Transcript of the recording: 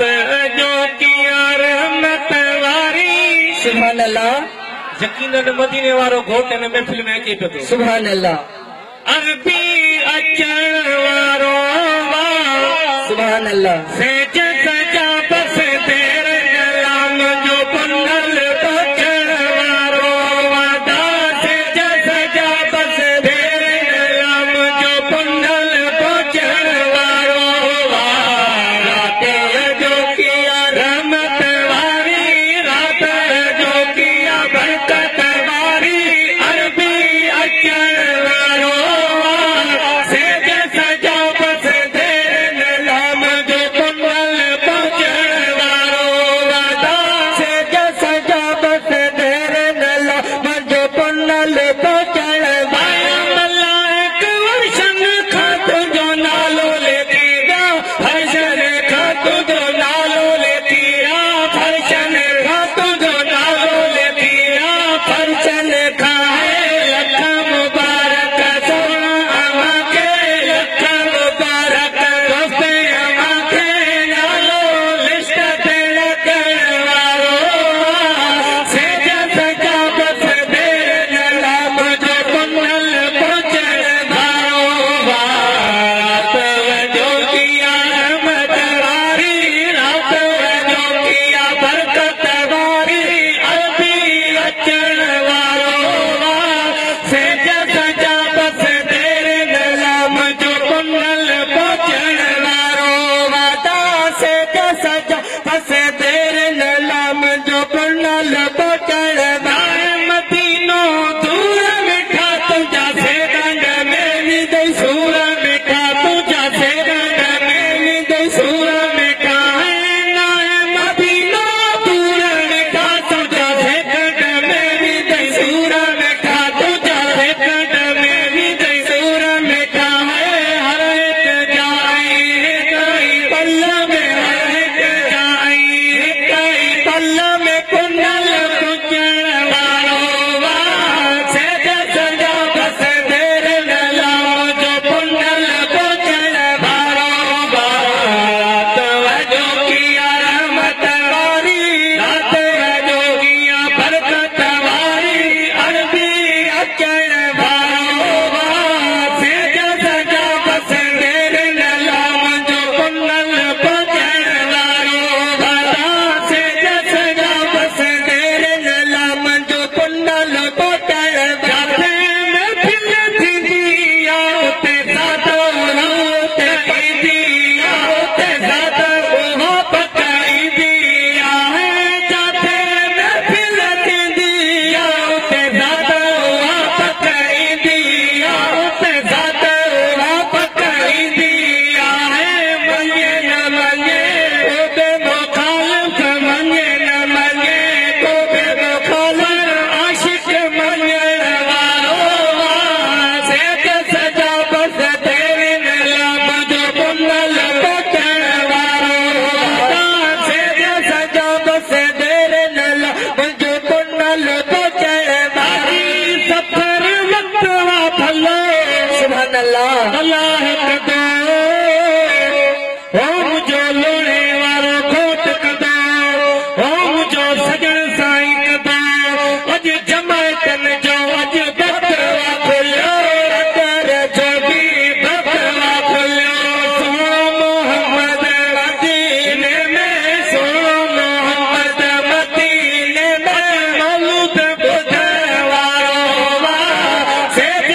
जो किया रहमत वारी सुभान अल्लाह यकीनन मदीने वारो घोट इन महफिल में अचे पियो सुभान अल्लाह अरबी अचण वारो सुभान अल्लाह सेज सजा बस देर लाम जो पुनल पचण वारो वादा सेज सजा बस देर लाम जो पुनल पचण वारो रात जो किया रहमत वारी रात जो किया बरकत वारी अरबी अचण वारो सेज सजा बस देर लाम जो पुनल पचण वारो वादा सेज सजा बस देर लाम जो पुनल पचण आया मलाइक वर्षन खात जो नालो लेती गा फर्शन खात जो नालो लेती गा फर्शन खात जो नालो लेती गा फर्शन खाए लख मुबारक सोना अमा के लख मुबारक दोस्ते अमा के नालो लिस्ट ते लगण वारो सेज सजा बस देर लाम जो पुनल पचण वारो रात जो किया रहमत वारी रात जो किया बरकत वारी अरबी अचण वारो सेज सजा बस देर लाम जो पुनल पचण वारो वादा सेज सजा बस देर लाम जो पुनल पचण मदीनो दूर मिठा तुझा से रंग में विदय सूर मिठा तुझा से रंग में विदय सूर मिठा है नाय मदीनो दूर मिठा तुझा से रंग में विदय सूर मिठा तुझा से रंग में विदय सूर मिठा है हर एक जाई कई पल में हर एक जाई कई पल में पुनल पुचण वारो सेज सजा बस देर लाम जो पुनल पुचण वारो रात जो किया रहमत वारी रात जो किया बरकत वारी अरबी अचण वारो सेज सजा बस देर लाम जो पुनल पुचण वारो सेज सजा बस देर लाम जो पुनल पचण जाते महफिल थींदी आउते सादो आउते ईदी आउते सादो हो पकाईदी आहे जाते महफिल थींदी आउते सादो हो पकाईदी आउते सादो हो पकाईदी आहे मञे न मञे को बे मुखालिफ मञे न मञे को बे मुखालिफ आशिक मञण वारो सेज सजा बस देर लाम जो पुनल पचण वारो सेज सजा बस देर लाम जो पुनल पचण वारी सफर वक्त वा भलो सुभान अल्लाह अल्लाह कदो ओम जो लोणे वारो खोट कदो ओम जो सजण साईं कदो अज जमायतन जो अज बतवा खुलियो कर जो भी बतवा खुलियो सोनो मोहम्मद मदीने में सोनो मोहम्मद मदीने में मौलूद बुधण वारो सेज